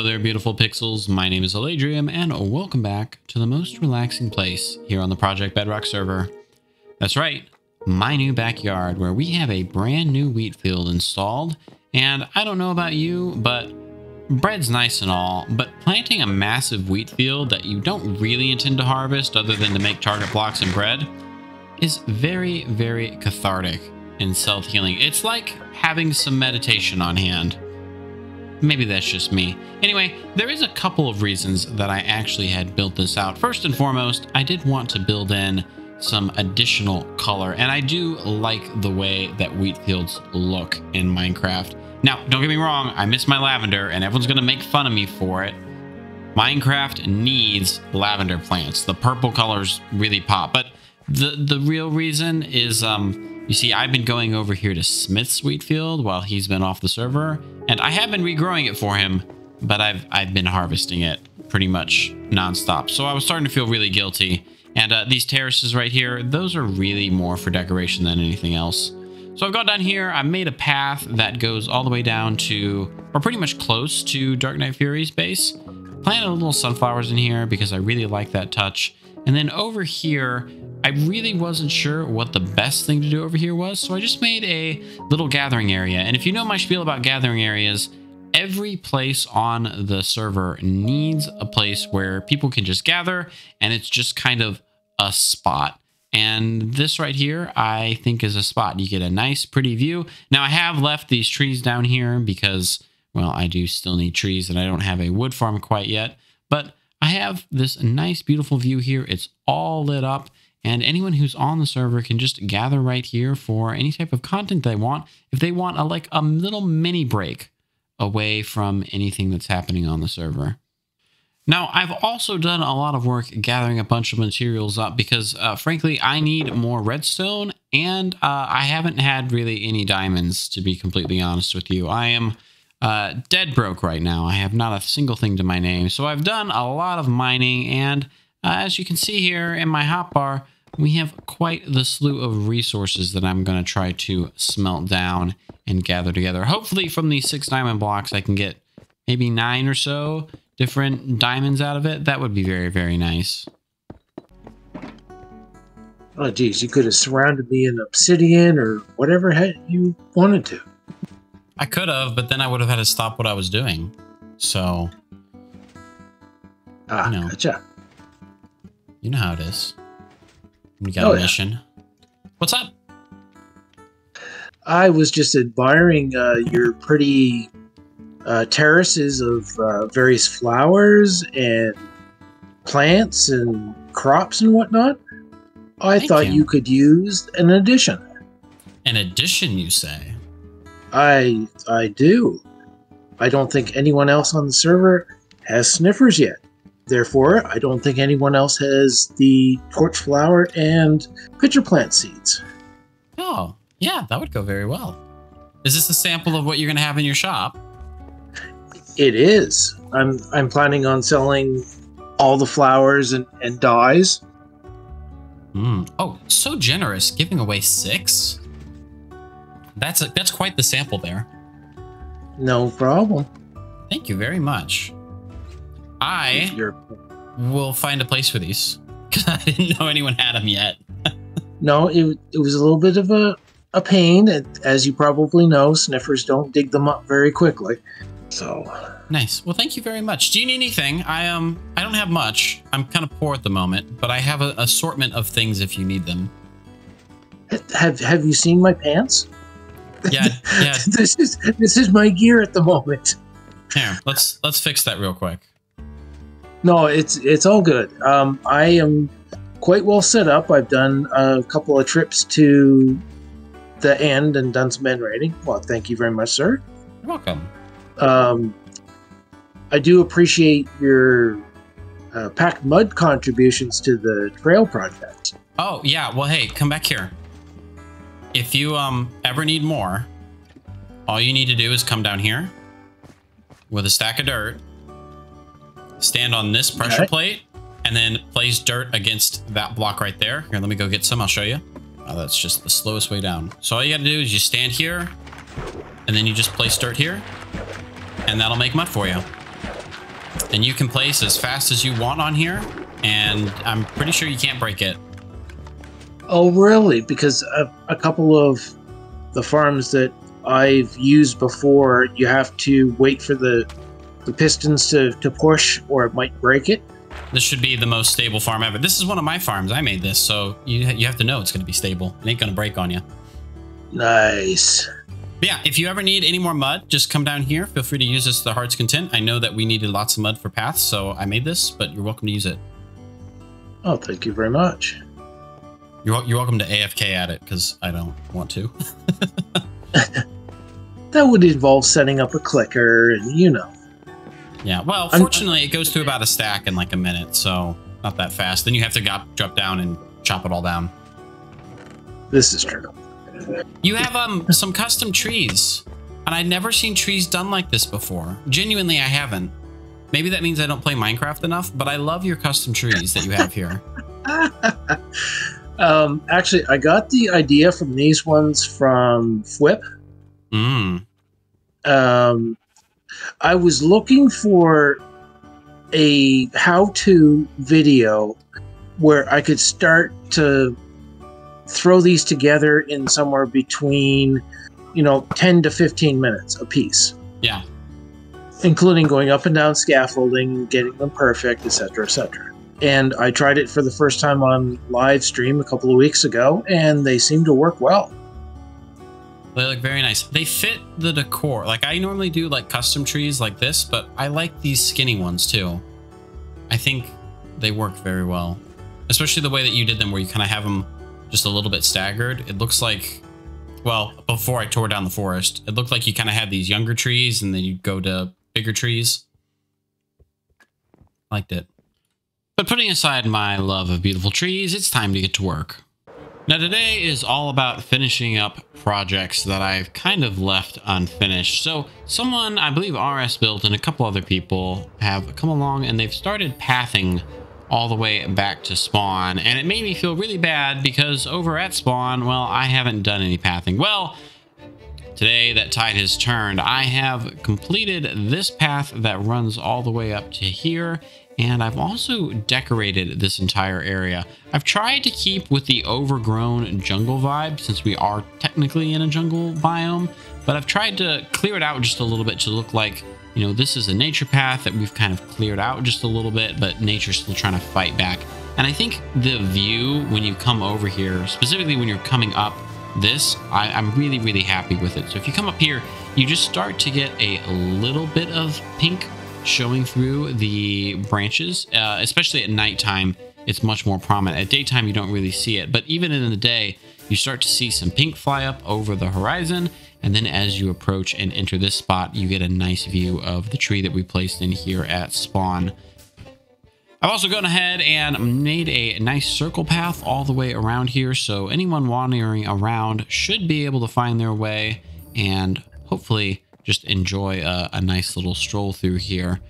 Hello there, beautiful pixels. My name is Alaydriem, and welcome back to the most relaxing place here on the Project Bedrock server. That's right, my new backyard, where we have a brand new wheat field installed. And I don't know about you, but bread's nice and all, but planting a massive wheat field that you don't really intend to harvest other than to make target blocks and bread is very, very cathartic and self-healing. It's like having some meditation on hand. Maybe that's just me. Anyway, there is a couple of reasons that I actually had built this out. First and foremost, I did want to build in some additional color, and I do like the way that wheat fields look in Minecraft. Now, don't get me wrong, I miss my lavender, and everyone's gonna make fun of me for it. Minecraft needs lavender plants. The purple colors really pop, but the real reason is, you see, I've been going over here to Smith's wheat field while he's been off the server, and I have been regrowing it for him, but I've been harvesting it pretty much nonstop. So I was starting to feel really guilty. And these terraces right here, those are really more for decoration than anything else. So I've got down here, I made a path that goes all the way down to, or pretty much close to Dark Knight Fury's base. Planted little sunflowers in here because I really like that touch. And then over here, I really wasn't sure what the best thing to do over here was, so I just made a little gathering area. And if you know my spiel about gathering areas, every place on the server needs a place where people can just gather, and it's just kind of a spot. And this right here, I think is a spot. You get a nice, pretty view. Now, I have left these trees down here because, well, I do still need trees, and I don't have a wood farm quite yet. But I have this nice, beautiful view here. It's all lit up. And anyone who's on the server can just gather right here for any type of content they want. If they want like a little mini break away from anything that's happening on the server. Now, I've also done a lot of work gathering a bunch of materials up because, frankly, I need more redstone. And I haven't had really any diamonds, to be completely honest with you. I am dead broke right now. I have not a single thing to my name. So I've done a lot of mining. And as you can see here in my hotbar, we have quite the slew of resources that I'm going to try to smelt down and gather together. Hopefully from these 6 diamond blocks, I can get maybe 9 or so different diamonds out of it. That would be very, very nice. Oh, geez, you could have surrounded me in obsidian or whatever you wanted to. I could have, but then I would have had to stop what I was doing. So, you know. Gotcha. You know how it is. We got a mission. What's up? I was just admiring your pretty terraces of various flowers and plants and crops and whatnot. I thought you could use an addition. An addition, you say? I do. I don't think anyone else on the server has sniffers yet. Therefore, I don't think anyone else has the torch flower and pitcher plant seeds. Oh, yeah, that would go very well. Is this a sample of what you're going to have in your shop? It is. I'm planning on selling all the flowers and dyes. Oh, so generous, giving away 6. That's quite the sample there. No problem. Thank you very much. I will find a place for these because I didn't know anyone had them yet. No, it was a little bit of a pain. As you probably know, sniffers don't dig them up very quickly. So nice. Well, thank you very much. Do you need anything? I don't have much. I'm kind of poor at the moment, but I have an assortment of things if you need them. Have you seen my pants? Yeah. This is my gear at the moment. Here, let's fix that real quick. No, it's all good. I am quite well set up. I've done a couple of trips to the end and done some end raiding. Well, thank you very much, sir. You're welcome. I do appreciate your packed mud contributions to the trail project. Oh, yeah. Well, hey, come back here. If you ever need more, all you need to do is come down here with a stack of dirt. Stand on this pressure plate, and then place dirt against that block right there. Here, let me go get some. I'll show you. Oh, that's just the slowest way down. So all you got to do is you stand here, and then you just place dirt here, and that'll make mud for you. And you can place as fast as you want on here, and I'm pretty sure you can't break it. Oh, really? Because a couple of the farms that I've used before, you have to wait for the pistons to push, or it might break it. This should be the most stable farm ever. This is one of my farms. I made this, so you have to know it's going to be stable. It ain't going to break on you. Nice. But yeah, if you ever need any more mud, just come down here. Feel free to use this to the heart's content. I know that we needed lots of mud for paths, so I made this, but you're welcome to use it. Oh, thank you very much. You're welcome to AFK at it, because I don't want to. That would involve setting up a clicker, and you know. Yeah, well, fortunately, it goes through about a stack in like a minute, so not that fast. Then you have to drop down and chop it all down. This is true. You have some custom trees, and I'd never seen trees done like this before. Genuinely, I haven't. Maybe that means I don't play Minecraft enough, but I love your custom trees that you have here. Actually, I got the idea from these ones from Flip. I was looking for a how-to video where I could start to throw these together in somewhere between, 10 to 15 minutes a piece. Yeah. Including going up and down scaffolding, getting them perfect, etc., etc. And I tried it for the first time on live stream a couple of weeks ago, and they seem to work well. They look very nice. They fit the decor. Like, I normally do like custom trees like this, but I like these skinny ones too. I think they work very well. Especially the way that you did them, where you kind of have them just a little bit staggered. It looks like, well, before I tore down the forest, it looked like you kind of had these younger trees and then you'd go to bigger trees. Liked it. But putting aside my love of beautiful trees, it's time to get to work. Now today is all about finishing up projects that I've kind of left unfinished. So someone, I believe RS Built and a couple other people have come along and they've started pathing all the way back to spawn. And it made me feel really bad because over at spawn, well, I haven't done any pathing. Well, today that tide has turned. I have completed this path that runs all the way up to here. And I've also decorated this entire area. I've tried to keep with the overgrown jungle vibe since we are technically in a jungle biome, but I've tried to clear it out just a little bit to look like, this is a nature path that we've kind of cleared out just a little bit, but nature's still trying to fight back. And I think the view when you come over here, specifically when you're coming up this, I'm really, really happy with it. So if you come up here, you just start to get a little bit of pink showing through the branches, especially at nighttime. It's much more prominent. At daytime, you don't really see it, but even in the day, you start to see some pink fly up over the horizon, and then as you approach and enter this spot, you get a nice view of the tree that we placed in here at spawn. I've also gone ahead and made a nice circle path all the way around here, so anyone wandering around should be able to find their way and hopefully just enjoy a nice little stroll through here.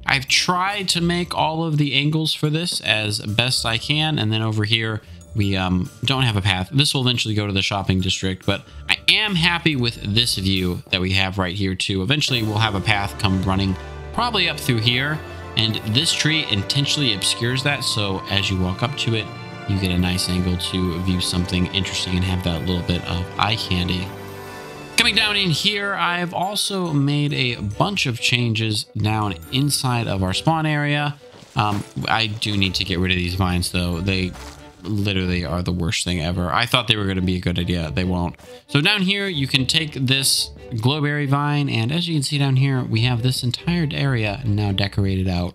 I've tried to make all of the angles for this as best I can, and then over here we don't have a path. This will eventually go to the shopping district, but I am happy with this view that we have right here too. Eventually we'll have a path come running probably up through here, and this tree intentionally obscures that, so as you walk up to it, you get a nice angle to view something interesting and have that little bit of eye candy. Coming down in here, I've also made a bunch of changes down inside of our spawn area. I do need to get rid of these vines though. They literally are the worst thing ever. I thought they were going to be a good idea. They won't. So down here, you can take this glowberry vine, and as you can see down here, we have this entire area now decorated out.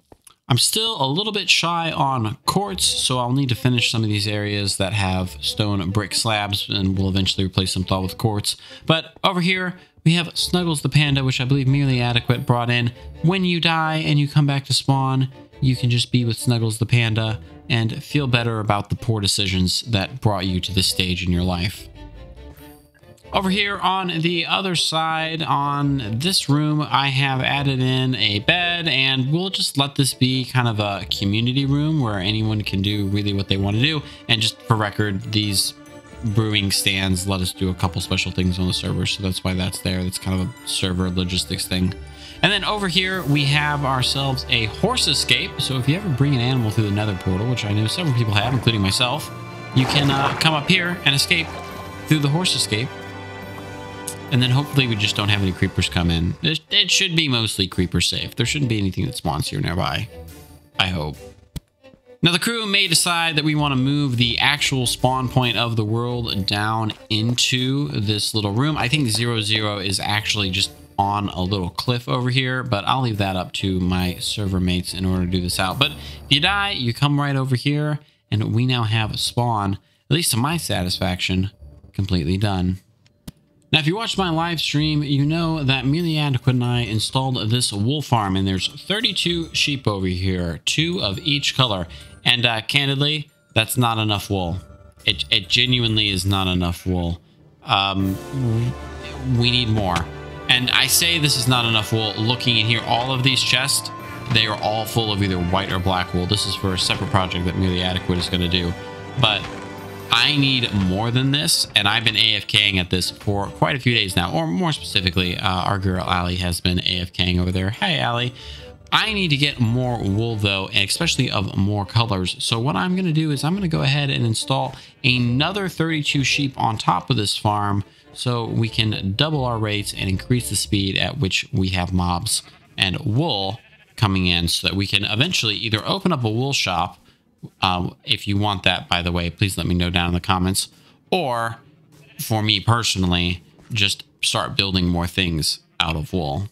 I'm still a little bit shy on quartz, so I'll need to finish some of these areas that have stone brick slabs, and we'll eventually replace them all with quartz. But over here, we have Snuggles the Panda, which I believe Merely Adequate brought in. When you die and you come back to spawn, you can just be with Snuggles the Panda and feel better about the poor decisions that brought you to this stage in your life. Over here on the other side, on this room, I have added in a bed, and we'll just let this be kind of a community room where anyone can do really what they want to do. And just for record, these brewing stands let us do a couple special things on the server, so that's why that's there. That's kind of a server logistics thing. And then over here, we have ourselves a horse escape. So if you ever bring an animal through the nether portal, which I know several people have, including myself, you can come up here and escape through the horse escape. And then hopefully we just don't have any creepers come in. It should be mostly creeper safe. There shouldn't be anything that spawns here nearby. I hope. Now the crew may decide that we want to move the actual spawn point of the world down into this little room. I think 00 is actually just on a little cliff over here, but I'll leave that up to my server mates in order to do this out. But if you die, you come right over here, and we now have a spawn, at least to my satisfaction, completely done. Now, if you watched my live stream, you know that me the Adequate and I installed this wool farm, and there's 32 sheep over here, 2 of each color. And candidly, that's not enough wool. It genuinely is not enough wool. We need more. And I say this is not enough wool. Looking in here, all of these chests, they are all full of either white or black wool. This is for a separate project that me the Adequate is going to do. But I need more than this, and I've been AFKing at this for quite a few days now, or more specifically, our girl Allie has been AFKing over there. Hey, Allie. I need to get more wool, though, and especially of more colors. So what I'm going to do is I'm going to go ahead and install another 32 sheep on top of this farm so we can double our rates and increase the speed at which we have mobs and wool coming in so that we can eventually either open up a wool shop. If you want that, by the way, please let me know down in the comments. Or, for me personally, just start building more things out of wool.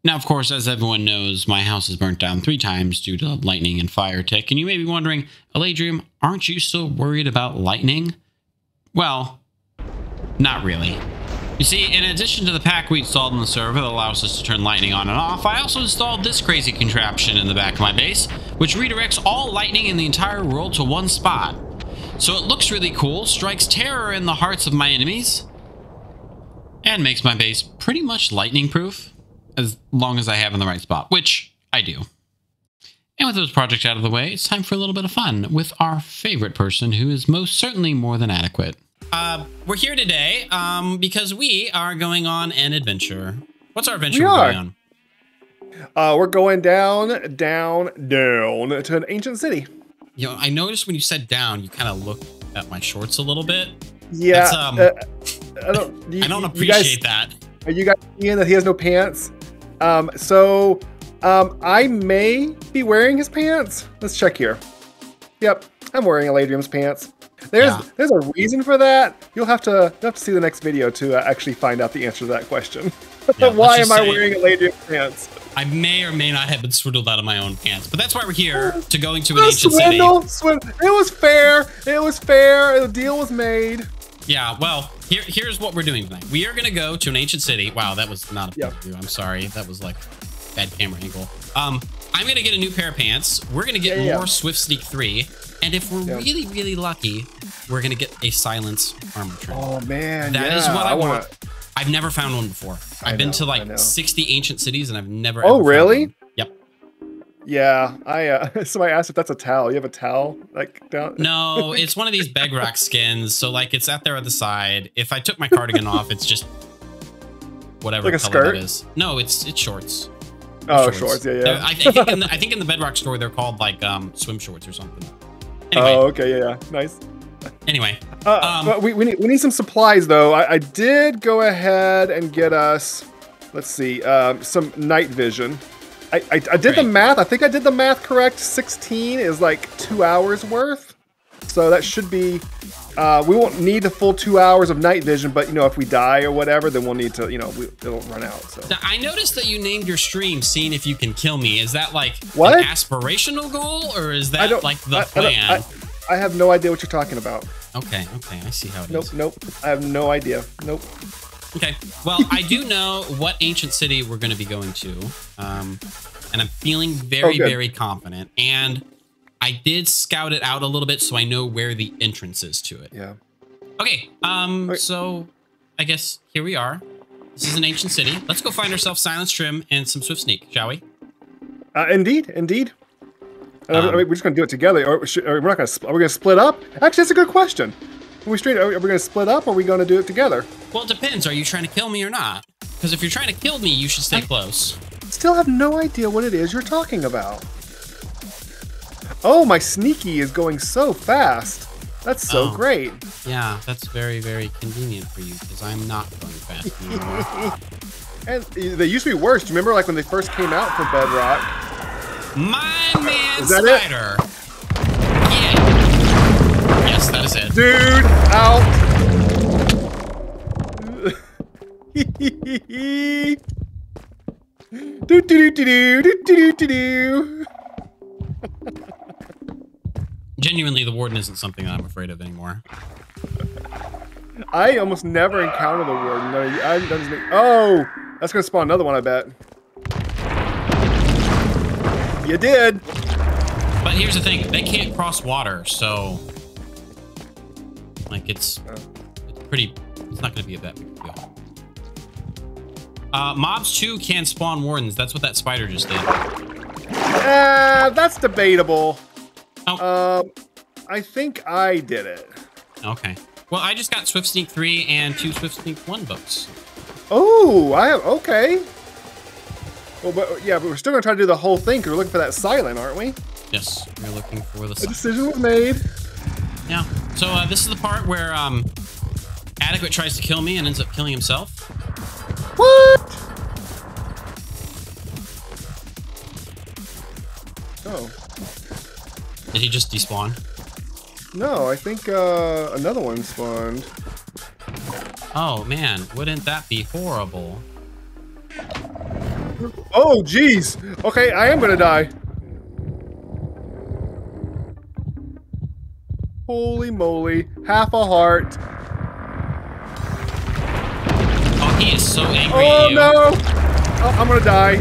Now, of course, as everyone knows, my house is burnt down 3 times due to lightning and fire tick. And you may be wondering, Alaydriem, aren't you still worried about lightning? Well, not really. You see, in addition to the pack we installed on the server that allows us to turn lightning on and off, I also installed this crazy contraption in the back of my base, which redirects all lightning in the entire world to one spot. So it looks really cool, strikes terror in the hearts of my enemies, and makes my base pretty much lightning-proof. As long as I have in the right spot, which I do. And with those projects out of the way, it's time for a little bit of fun with our favorite person who is most certainly more than adequate. We're here today because we are going on an adventure. What's our adventure we're going on? We're going down to an ancient city. You know, I noticed when you said down, you kind of looked at my shorts a little bit. Yeah. I don't appreciate that. Are you guys seeing that he has no pants? I may be wearing his pants. Let's check here. Yep, I'm wearing Alaydriem's pants. There's a reason for that. You'll have to see the next video to actually find out the answer to that question. Yeah, why am I wearing Alaydriem's pants? I may or may not have been swindled out of my own pants, but that's why we're here, to going to an ancient city. It was fair. It was fair. The deal was made. Yeah, well, here's what we're doing tonight. We are going to go to an ancient city. Wow, that was not a big view. I'm sorry. That was like bad camera angle. I'm going to get a new pair of pants. We're going to get more Swift Sneak 3. And if we're really, really lucky, we're going to get a silence armor trim. Oh, man. That is what I want. I've never found one before. I've been to like 60 ancient cities and I've never ever really? Found one. Yep. Yeah, somebody asked if that's a towel. You have a towel like down? No, it's one of these bedrock skins. So like it's out there on the side. If I took my cardigan off, it's just whatever like a color skirt? That is. No, it's shorts. Oh, shorts. Yeah. I think in the bedrock store they're called like swim shorts or something. Anyway. Oh, okay, yeah, nice. Anyway, but we need some supplies though. I did go ahead and get us, let's see, some night vision. I did the math. I think I did the math correct. 16 is like 2 hours worth. So that should be, we won't need the full 2 hours of night vision, but you know, if we die or whatever, then we'll need to, you know, it'll run out. So now, I noticed that you named your stream "Seeing If You Can Kill Me." Is that like what? An aspirational goal, or is that like the plan? I have no idea what you're talking about. Okay, I see how it is. Nope. I have no idea. Nope. Okay, well, I do know what ancient city we're going to be going to, and I'm feeling very, very confident. And I did scout it out a little bit so I know where the entrance is to it. Yeah. Okay, so I guess here we are. This is an ancient city. Let's go find ourselves Silence Trim and some Swift Sneak, shall we? Indeed. I mean, we're just gonna do it together, or we're not gonna. Are we gonna split up? Actually, that's a good question. Are we gonna split up, or are we gonna do it together? Well, it depends. Are you trying to kill me or not? Because if you're trying to kill me, you should stay close. Still have no idea what it is you're talking about. Oh, my sneaky is going so fast. That's so great. Yeah, that's very, very convenient for you because I'm not going fast anymore. And they used to be worse. Do you remember like when they first came out for Bedrock? My man Is that Spider. Yeah. Yes, that is it. Dude, out. do do do do do do do do. Genuinely, the Warden isn't something that I'm afraid of anymore. I almost never encounter the Warden. Oh, that's gonna spawn another one, I bet. You did. But here's the thing: they can't cross water, so like it's pretty. It's not gonna be a that big deal. Mobs too can spawn Wardens. That's what that spider just did. That's debatable. Oh. I think I did it. Okay. Well, I just got Swift Sneak 3 and 2 Swift Sneak 1 books. Oh, okay. Well, but we're still gonna try to do the whole thing because we're looking for that silent, aren't we? Yes, we're looking for the. A decision was made. Yeah. So this is the part where Adequate tries to kill me and ends up killing himself. What? Oh. Did he just despawn? No, I think another one spawned. Oh man, wouldn't that be horrible? Oh, jeez. Okay, I am gonna die. Holy moly. Half a heart. Oh, he is so angry Oh, at you. no. Oh, I'm gonna die.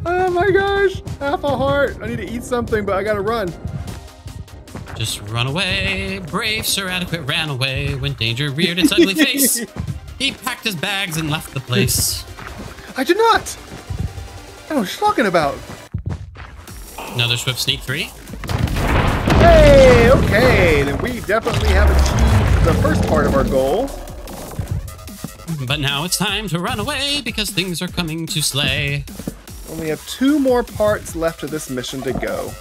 Oh my gosh. Half a heart. I need to eat something, but I gotta run. Just run away. Brave Sir Adequate ran away when danger reared its ugly face. He packed his bags and left the place. I did not. I don't know what you're talking about. Another Swift Sneak 3. Hey, okay. Then we definitely have achieved the first part of our goal. But now it's time to run away because things are coming to slay. Only have 2 more parts left of this mission to go.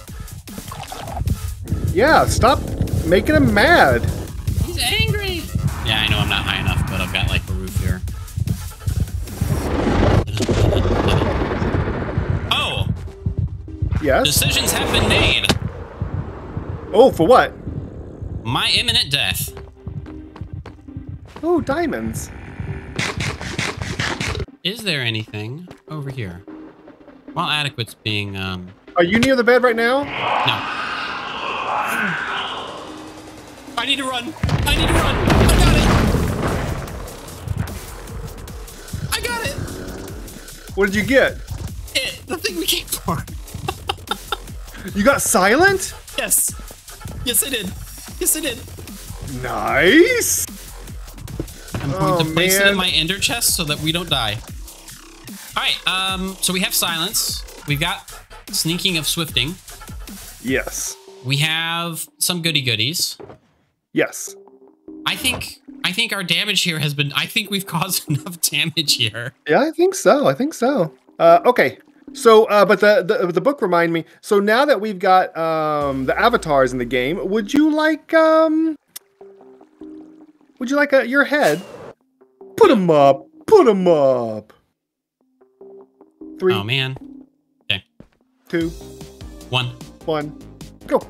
Yeah, stop making him mad. He's angry. Yeah, I know I'm not high enough, but I've got like a roof here. Oh! Yes? Decisions have been made. Oh, for what? My imminent death. Oh, diamonds. Is there anything over here? While Adequate's being, Are you near the bed right now? No. I need to run. I need to run. I got it. What did you get? The thing we came for. You got silent? Yes. Yes, I did. Yes, I did. Nice. I'm going to place it man. in my ender chest so that we don't die. All right. So we have silence. We've got sneaking of swifting. Yes. We have some goody goodies. Yes. I think our damage here has been. I think we've caused enough damage here. Yeah, I think so. Okay. So, but the book remind me. So now that we've got the avatars in the game, would you like your head? Put them up. Put them up. 3. Oh man. Okay. 2. 1. 1. Go.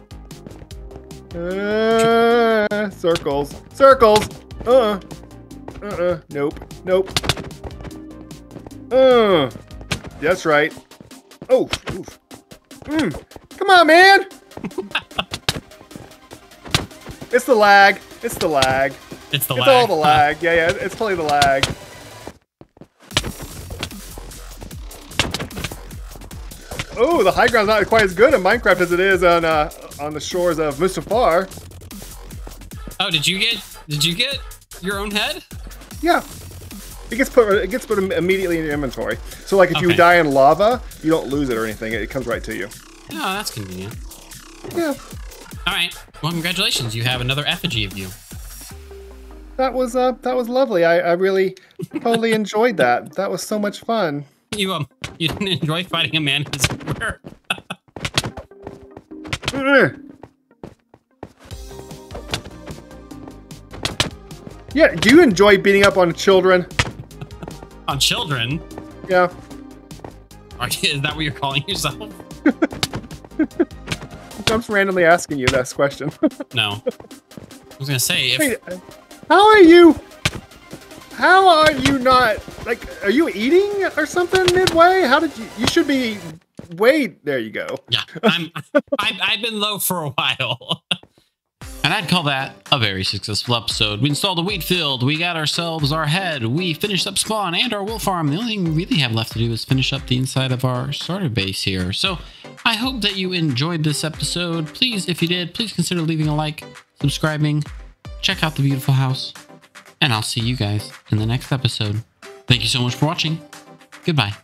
Circles. Circles. Nope. Nope. That's right. Oh. Oof. Come on, man. It's the lag. It's the lag. It's the It's lag. all the lag. Yeah. It's totally the lag. Oh, the high ground's not quite as good in Minecraft as it is on the shores of Mustafar. Oh, did you get your own head? Yeah. It gets put immediately in your inventory. So like if you die in lava, you don't lose it or anything. It comes right to you. Oh, that's convenient. Yeah. All right. Well, congratulations. You have another effigy of you. That was lovely. I really totally enjoyed that. That was so much fun. You didn't enjoy fighting a man who's Yeah, do you enjoy beating up on children? On children? Yeah. Is that what you're calling yourself? I'm just randomly asking you this question. No. I was gonna say if... Wait, how are you not, like, are you eating or something midway? How did you should be there you go. Yeah, I've been low for a while. And I'd call that a very successful episode. We installed a wheat field, we got ourselves our head, we finished up spawn and our wool farm. The only thing we really have left to do is finish up the inside of our starter base here. So I hope that you enjoyed this episode. Please, if you did, please consider leaving a like, subscribing, check out the beautiful house, and I'll see you guys in the next episode. Thank you so much for watching. Goodbye.